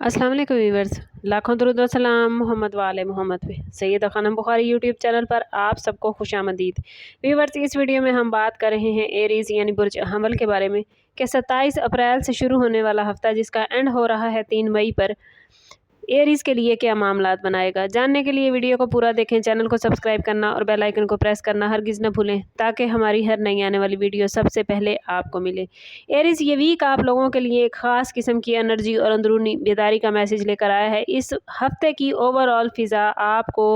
अस्सलाम वालेकुम व्यूअर्स, लाखों दरूद व सलाम मोहम्मद वाले मोहम्मद पे। सैयद खानम बुखारी यूट्यूब चैनल पर आप सबको खुशामदीद। व्यूअर्स, इस वीडियो में हम बात कर रहे हैं एरीज़ यानी बुर्ज हमल के बारे में कि 27 अप्रैल से शुरू होने वाला हफ्ता जिसका एंड हो रहा है 3 मई पर एरीज़ के लिए क्या मामलात बनाएगा। जानने के लिए वीडियो को पूरा देखें, चैनल को सब्सक्राइब करना और बेल आइकन को प्रेस करना हरगिज़ न भूलें ताकि हमारी हर नई आने वाली वीडियो सबसे पहले आपको मिले। एरीज़ ये वीक आप लोगों के लिए एक ख़ास किस्म की एनर्जी और अंदरूनी बेदारी का मैसेज लेकर आया है। इस हफ्ते की ओवरऑल फ़िज़ा आपको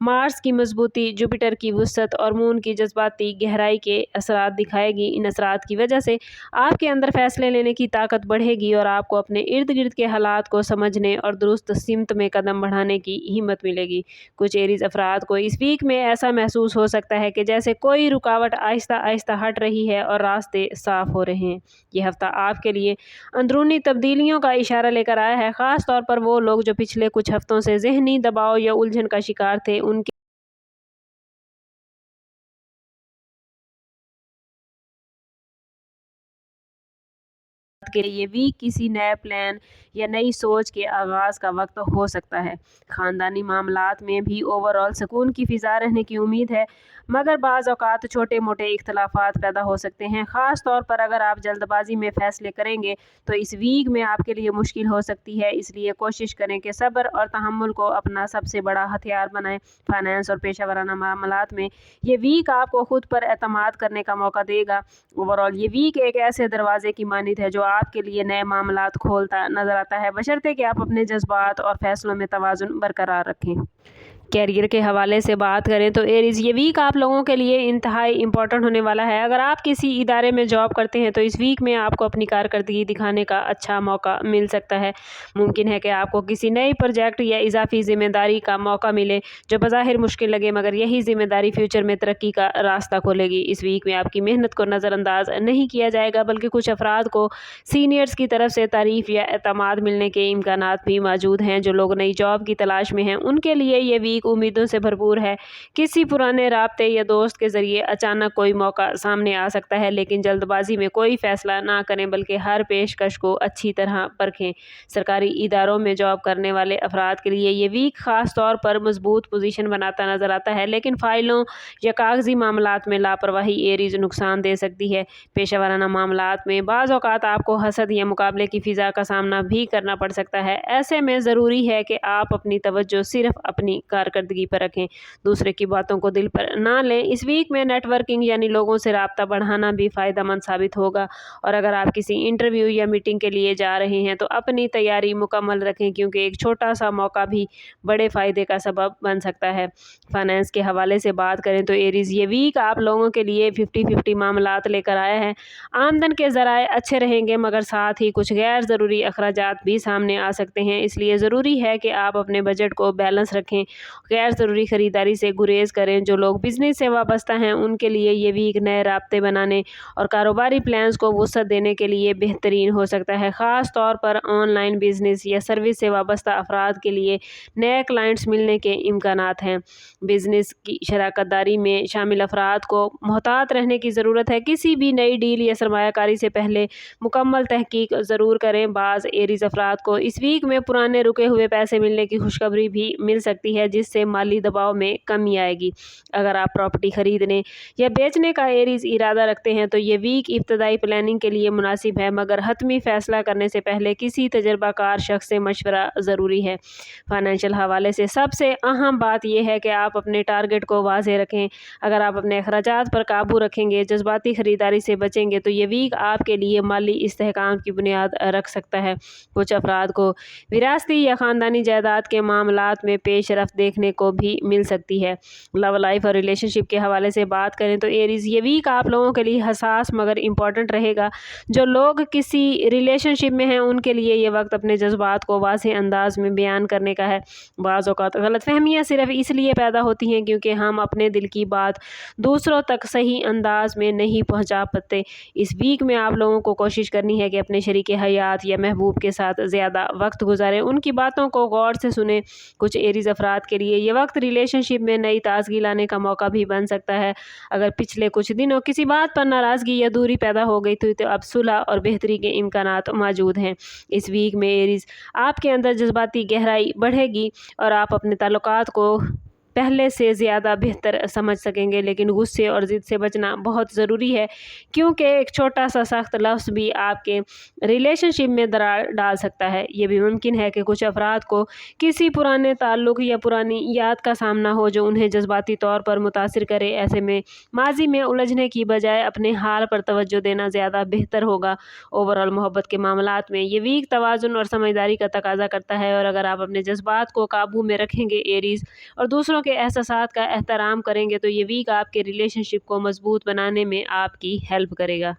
मार्स की मजबूती, जुपिटर की वुसअत और मून की जज्बाती गहराई के असरात दिखाएगी। इन असरात की वजह से आपके अंदर फ़ैसले लेने की ताकत बढ़ेगी और आपको अपने इर्द गिर्द के हालात को समझने और दुरुस्त सिमत में कदम बढ़ाने की हिम्मत मिलेगी। कुछ एरीज़ अफराद को इस वीक में ऐसा महसूस हो सकता है कि जैसे कोई रुकावट आहिस्ता आहिस्ता हट रही है और रास्ते साफ हो रहे हैं। यह हफ्ता आपके लिए अंदरूनी तब्दीलियों का इशारा लेकर आया है, ख़ास तौर पर वो लोग जो पिछले कुछ हफ्तों से ज़हनी दबाव या उलझन का शिकार थे उनके के लिए भी किसी नए प्लान या नई सोच के आगाज़ का वक्त हो सकता है। ख़ानदानी मामलात में भी ओवरऑल सुकून की फ़िज़ा रहने की उम्मीद है, मगर बाज़ औक़ात छोटे मोटे इख्तलाफात पैदा हो सकते हैं, ख़ास तौर पर अगर आप जल्दबाजी में फ़ैसले करेंगे तो इस वीक में आपके लिए मुश्किल हो सकती है। इसलिए कोशिश करें कि सब्र और तहम्मुल को अपना सबसे बड़ा हथियार बनाएं। फाइनेंस और पेशा वराना मामलात में ये वीक आपको खुद पर एतमाद करने का मौका देगा। ओवरऑल ये वीक एक ऐसे दरवाजे की मानित है जो आपके लिए नए मामलात खोलता नजर आता है, बशर्ते कि आप अपने जज्बात और फैसलों में तवाज़ुन बरकरार रखें। कैरियर के हवाले से बात करें तो एरीज़ ये वीक आप लोगों के लिए इंतहाई इम्पोर्टेंट होने वाला है। अगर आप किसी इदारे में जॉब करते हैं तो इस वीक में आपको अपनी कारकर्दगी दिखाने का अच्छा मौका मिल सकता है। मुमकिन है कि आपको किसी नई प्रोजेक्ट या इजाफी जिम्मेदारी का मौका मिले जो बज़ाहिर मुश्किल लगे, मगर यही जिम्मेदारी फ्यूचर में तरक्की का रास्ता खोलेगी। इस वीक में आपकी मेहनत को नज़रअंदाज नहीं किया जाएगा, बल्कि कुछ अफराद को सीनियर्स की तरफ से तारीफ़ या एतमाद मिलने के इम्कानात भी मौजूद हैं। जो लोग नई जॉब की तलाश में हैं उनके लिए ये वीक उम्मीदों से भरपूर है। किसी पुराने राब्ते या दोस्त के जरिए अचानक कोई मौका सामने आ सकता है, लेकिन जल्दबाजी में कोई फैसला ना करें बल्कि हर पेशकश को अच्छी तरह परखें। सरकारी इदारों में जॉब करने वाले अफराद के लिए ये वीक ख़ास तौर पर मजबूत पोजीशन बनाता नजर आता है, लेकिन फ़ाइलों या कागजी मामलात में लापरवाही एरीज़ नुकसान दे सकती है। पेशा वराना मामलात में बाज़ औक़ात आपको हसद या मुकाबले की फ़िज़ा का सामना भी करना पड़ सकता है। ऐसे में ज़रूरी है कि आप अपनी तवज्जो सिर्फ अपनी कारकर्दगी पर रखें, दूसरे की बातों को दिल पर ना लें। इस वीक में नेटवर्किंग यानी लोगों से राब्ता बढ़ाना भी फ़ायदेमंद साबित होगा, और अगर आप किसी इंटरव्यू या मीटिंग के लिए जा रहे हैं तो अपनी तैयारी मुकम्मल रखें, क्योंकि एक छोटा सा मौका भी बड़े फ़ायदे का सबब बन सकता है। फाइनेंस के हवाले से बात करें तो एरीज़ ये वीक आप लोगों के लिए 50-50 मामलात लेकर आया है। आमदन के ज़राए अच्छे रहेंगे, मगर साथ ही कुछ गैर ज़रूरी अखराजात भी सामने आ सकते हैं। इसलिए ज़रूरी है कि आप अपने बजट को बैलेंस रखें, गैर ज़रूरी ख़रीदारी से गुरेज करें। जो लोग बिज़नेस से वाबस्ता हैं उनके लिए ये वीक नए राब्ते बनाने और कारोबारी प्लान्स को वुसअत देने के लिए बेहतरीन हो सकता है। ख़ास तौर पर ऑनलाइन बिजनेस या सर्विस से वाबस्ता अफराद के लिए नए क्लाइंट्स मिलने के इम्कानात हैं। बिजनेस की शराकतदारी में शामिल अफराद को मोहतात रहने की ज़रूरत है। किसी भी नई डील या सरमायाकारी से पहले मुकम्मल तहकीक ज़रूर करें। बाज़ एरीज़ अफराद को इस वीक में पुराने रुके हुए पैसे मिलने की खुशखबरी भी मिल सकती है, जिससे माली दबाव में कमी आएगी। अगर आप प्रॉपर्टी खरीदने या बेचने का एरीज़ इरादा रखते हैं तो ये वीक इब्तदाई प्लानिंग के लिए मुनासिब है, मगर हतमी फ़ैसला करने से पहले किसी तजर्बाकार शख्स से मशवरा ज़रूरी है। फाइनेंशियल हवाले से सबसे अहम बात यह है कि आप अपने टारगेट को वाज़ेह रखें। अगर आप अपने अखराजात पर काबू रखेंगे, जज्बाती ख़रीदारी से बचेंगे तो ये वीक आपके लिए माली इस्तेहकाम की बुनियाद रख सकता है। कुछ अफराद को विरासती या ख़ानदानी जायदाद के मामलात में पेशरफ्त देखने को भी मिल सकती है। लव लाइफ और रिलेशनशिप के हवाले से बात करें तो एरीज़ ये वीक आप लोगों के लिए हसास मगर इम्पॉर्टेंट रहेगा। जो लोग किसी रिलेशनशिप में हैं उनके लिए ये वक्त अपने जज्बात को वाज़ेह अंदाज में बयान करने का है। बाज़ औक़ात गलतफ़हमियाँ सिर्फ इसलिए पैदा होती हैं क्योंकि हम अपने दिल की बात दूसरों तक सही अंदाज में नहीं पहुँचा पाते। इस वीक में आप लोगों को कोशिश करनी है कि अपने शरीके हयात या महबूब के साथ ज़्यादा वक्त गुजारें, उनकी बातों को गौर से सुने। कुछ एरीज़ अफराद के लिए ये वक्त रिलेशनशिप में नई ताजगी लाने का मौका भी बन सकता है। अगर पिछले कुछ दिनों किसी बात पर नाराज़गी या दूरी पैदा हो गई तो अब सुलह और बेहतरी के इम्कानात मौजूद हैं। इस वीक में एरीज आपके अंदर जज्बाती गहराई बढ़ेगी और आप अपने ताल्लुकात को पहले से ज़्यादा बेहतर समझ सकेंगे, लेकिन गुस्से और ज़िद से बचना बहुत ज़रूरी है, क्योंकि एक छोटा सा सख्त लफ्ज़ भी आपके रिलेशनशिप में दरार डाल सकता है। ये भी मुमकिन है कि कुछ अफराद को किसी पुराने ताल्लुक़ या पुरानी याद का सामना हो जो उन्हें जज्बाती तौर पर मुतासिर करे। ऐसे में माजी में उलझने की बजाय अपने हाल पर तवज्जो देना ज़्यादा बेहतर होगा। ओवरऑल मोहब्बत के मामलात में ये वीक तवाज़ुन और समझदारी का तकाजा करता है, और अगर आप अपने जज्बात को काबू में रखेंगे एरीज़ और दूसरों के एहसासात का एहतराम करेंगे तो ये वीक आपके रिलेशनशिप को मजबूत बनाने में आपकी हेल्प करेगा।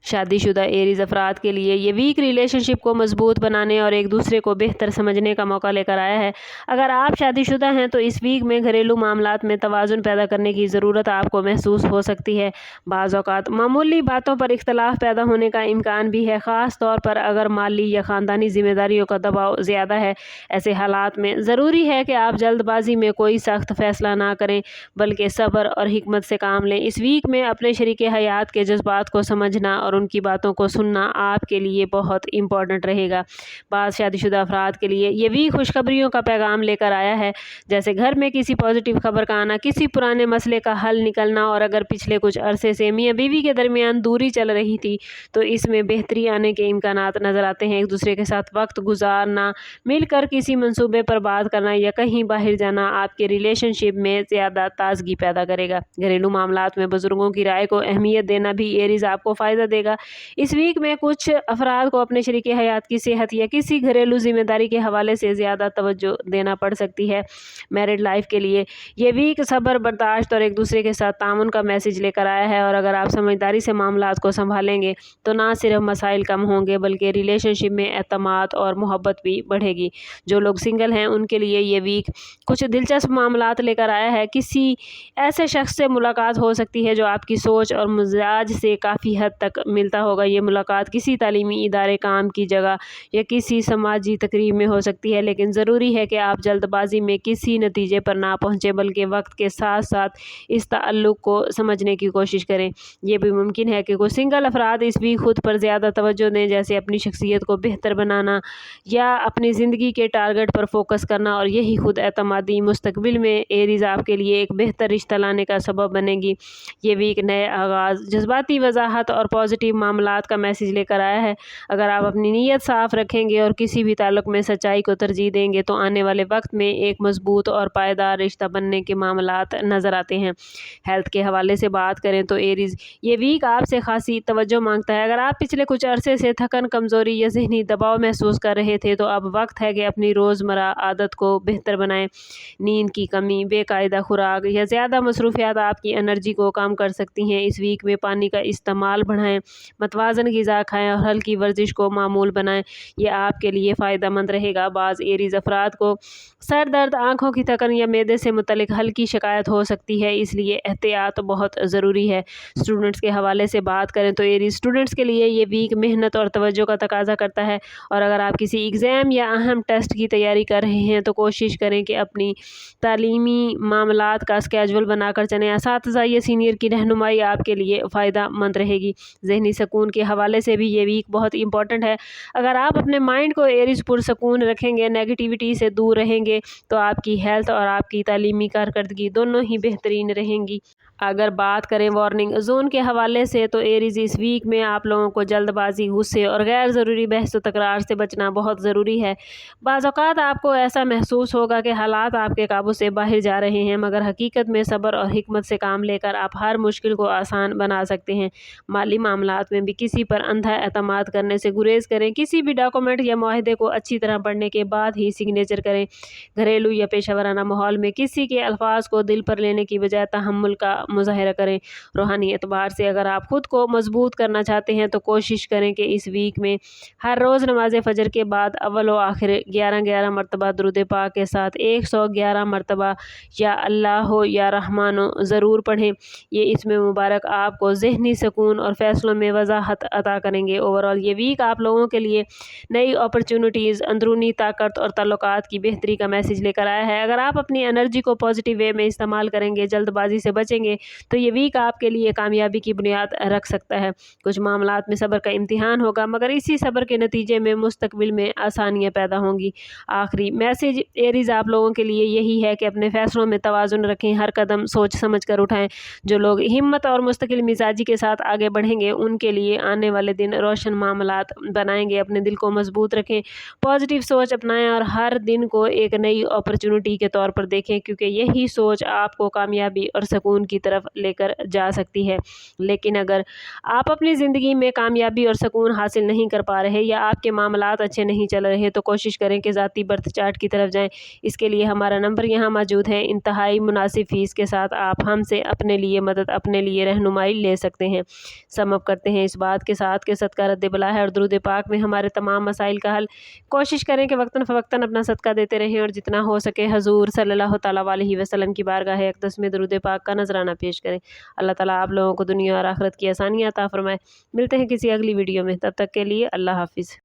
शादीशुदा एरीज अफराद के लिए ये वीक रिलेशनशिप को मजबूत बनाने और एक दूसरे को बेहतर समझने का मौका लेकर आया है। अगर आप शादीशुदा हैं तो इस वीक में घरेलू मामलात में तवाज़ुन पैदा करने की ज़रूरत आपको महसूस हो सकती है। बाज़ औक़ात मामूली बातों पर इख्तलाफ पैदा होने का इम्कान भी है, ख़ास तौर पर अगर माली या ख़ानदानी ज़िम्मेदारियों का दबाव ज़्यादा है। ऐसे हालात में ज़रूरी है कि आप जल्दबाजी में कोई सख्त फ़ैसला ना करें, बल्कि सब्र और हिकमत से काम लें। इस वीक में अपने शरीके हयात के जज्बात को समझना और उनकी बातों को सुनना आपके लिए बहुत इम्पॉर्टेंट रहेगा। बाज़ शादीशुदा अफराद के लिए ये वीक खुशखबरियों का पैगाम लेकर आया है, जैसे घर में किसी पॉजिटिव खबर का आना, किसी पुराने मसले का हल निकलना, और अगर पिछले कुछ अरसे से मियाँ बीवी के दरमियान दूरी चल रही थी तो इसमें बेहतरी आने के इम्कानात नज़र आते हैं। एक दूसरे के साथ वक्त गुजारना, मिलकर किसी मंसूबे पर बात करना या कहीं बाहर जाना आपके रिलेशनशिप में ज़्यादा ताजगी पैदा करेगा। घरेलू मामलात में बुजुर्गों की राय को अहमियत देना भी एरीज आपको फ़ायदा देगा। इस वीक में कुछ अफराद को अपने शरीके हयात की सेहत या किसी घरेलू जिम्मेदारी के हवाले से ज़्यादा तवज्जो देना पड़ सकती है। मैरिड लाइफ के लिए ये वीक सब्र, बर्दाश्त और एक दूसरे के साथ तामुन का मैसेज लेकर आया है, और अगर आप समझदारी से मामलात को संभालेंगे तो ना सिर्फ मसाइल कम होंगे बल्कि रिलेशनशिप में एतमाद और मोहब्बत भी बढ़ेगी। जो लोग सिंगल हैं उनके लिए ये वीक कुछ दिलचस्प मामलात लेकर आया है। किसी ऐसे शख्स से मुलाकात हो सकती है जो आपकी सोच और मिजाज से काफ़ी हद तक मिलता होगा। ये मुलाकात किसी तालीमी इदारे, काम की जगह या किसी समाजी तकरीब में हो सकती है, लेकिन ज़रूरी है कि आप जल्दबाजी में किसी नतीजे पर ना पहुँचें बल्कि वक्त के साथ साथ इस ताल्लुक़ को समझने की कोशिश करें। यह भी मुमकिन है कि कुछ सिंगल अफराद इस वीक खुद पर ज़्यादा तवज्जो दें, जैसे अपनी शख्सियत को बेहतर बनाना या अपनी ज़िंदगी के टारगेट पर फोकस करना, और यही खुद एतमादी मुस्तकबिल में एरीज आपके लिए एक बेहतर रिश्ता लाने का सबब बनेगी। ये वीक नए आगाज़, जज्बाती वजाहत और पॉजिटिव मामलात का मैसेज लेकर आया है। अगर आप अपनी नीयत साफ़ रखेंगे और किसी भी ताल्लुक़ में सच्चाई को तरजीह देंगे तो आने वाले वक्त में एक मजबूत और पायदार रिश्ता बनने के मामलात नज़र आते हैं। हेल्थ के हवाले से बात करें तो एरीज ये वीक आपसे खासी तवज्जो मांगता है। अगर आप पिछले कुछ अरसे से थकन, कमज़ोरी या ज़हनी दबाव महसूस कर रहे थे तो अब वक्त है कि अपनी रोज़मर्रा आदत को बेहतर बनाएं। नींद की कमी, बेकायदा खुराक या ज़्यादा मसरूफियात आपकी एनर्जी को कम कर सकती हैं। इस वीक में पानी का इस्तेमाल बढ़ाएं, मतवाज़न ग़िज़ा खाएं और हल्की वर्जिश को मामूल बनाएं। ये आपके लिए फ़ायदेमंद रहेगा। बाज़ एरीज अफराद को सर दर्द, आँखों की थकन या मैदे से मुतल्लिक हल्की शिकायत हो सकती है, इसलिए एहतियात बहुत ज़रूरी है। स्टूडेंट्स के हवाले से बात करें तो एरीज स्टूडेंट्स के लिए ये वीक मेहनत और तवज्जो का तकाजा करता है, और अगर आप किसी एग्ज़ाम या अहम टेस्ट की तैयारी कर रहे हैं तो कोशिश करें कि अपनी तालीमी मामलात का स्केजुअल बनाकर चलें। असातिज़ा या सीनियर की रहनुमाई आपके लिए फ़ायदा मंद रहेगी। ज़हनी सुकून के हवाले से भी ये वीक बहुत इंपॉर्टेंट है। अगर आप अपने माइंड को एरीज पुरसकून रखेंगे, नेगेटिविटी से दूर रहेंगे तो आपकी हेल्थ और आपकी तालीमी कारकर्दगी दोनों ही बेहतरीन रहेंगी। अगर बात करें वार्निंग जोन के हवाले से तो एरीज इस वीक में आप लोगों को जल्दबाजी, गुस्से और गैर ज़रूरी बहस व तकरार से बचना बहुत ज़रूरी है। बाज़ औक़ात आपको ऐसा महसूस होगा कि हालात आपके काबू से बाहर जा रहे हैं, मगर हकीकत में सब्र और हिकमत से काम लेकर आप हर मुश्किल को आसान बना सकते हैं। माली मामलात में भी किसी पर अंधा एतमाद करने से गुरेज करें। किसी भी डॉक्यूमेंट या मुआहदे को अच्छी तरह पढ़ने के बाद ही सिग्नेचर करें। घरेलू या पेशेवराना माहौल में किसी के अल्फाज को दिल पर लेने की बजाय तहम्मुल का مظاہرہ کریں۔ روحانی اعتبار سے اگر آپ خود کو مضبوط کرنا چاہتے ہیں تو کوشش کریں کہ اس ویک میں ہر روز نماز فجر کے بعد اول و آخر 11 مرتبہ درود پاک کے ساتھ 111 مرتبہ یا اللہ ہو یا رحمان ضرور پڑھیں۔ یہ اسم مبارک آپ کو ذہنی سکون اور فیصلوں میں وضاحت عطا کریں گے۔ اوورآل یہ ویک آپ لوگوں کے لیے نئی اپرچونٹیز، اندرونی طاقت اور تعلقات کی بہتری کا میسج لے کر آیا ہے۔ اگر آپ اپنی انرجی کو پازیٹیو وے میں استعمال کریں گے، جلد بازی سے بچیں گے تو یہ ویک آپ کے لیے کامیابی کی بنیاد رکھ سکتا ہے۔ کچھ معاملات میں صبر کا امتحان ہوگا، مگر اسی صبر کے نتیجے میں مستقبل میں آسانیاں پیدا ہوں گی۔ آخری میسج ایریز آپ لوگوں کے لیے یہی ہے کہ اپنے فیصلوں میں توازن رکھیں، ہر قدم سوچ سمجھ کر اٹھائیں۔ جو لوگ ہمت اور مستقل مزاجی کے ساتھ آگے بڑھیں گے ان کے لیے آنے والے دن روشن معاملات بنائیں گے۔ اپنے دل کو مضبوط رکھیں، پازیٹیو سوچ اپنائیں اور ہر دن کو ایک نئی اپرچونٹی کے طور پر دیکھیں، کیونکہ یہی سوچ آپ کو کامیابی اور سکون کی طرف لے کر جا سکتی ہے۔ لیکن اگر آپ اپنی زندگی میں کامیابی اور سکون حاصل نہیں کر پا رہے یا آپ کے معاملات اچھے نہیں چل رہے تو کوشش کریں کہ ذاتی برتھ چارٹ کی طرف جائیں۔ اس کے لیے ہمارا نمبر یہاں موجود ہے۔ انتہائی مناسب فیس کے ساتھ آپ ہم سے اپنے لیے مدد، اپنے لیے رہنمائی لے سکتے ہیں۔ سم اپ کرتے ہیں اس بات کے ساتھ کہ صدقہ رد بلا ہے اور درود پاک میں ہمارے تمام مسائل کا حل۔ کوشش کریں کہ وقتاً فوقتاً اپنا صدقہ دیتے رہیں اور جتنا ہو سکے حضور صلی اللہ تعالیٰ علیہ وسلم کی بارگاہ اقدس میں درود پاک کا نذرانہ پیش کریں۔ اللہ تعالیٰ آپ لوگوں کو دنیا اور آخرت کی آسانیاں عطا فرمائے۔ ملتے ہیں کسی اگلی ویڈیو میں، تب تک کے لیے اللہ حافظ۔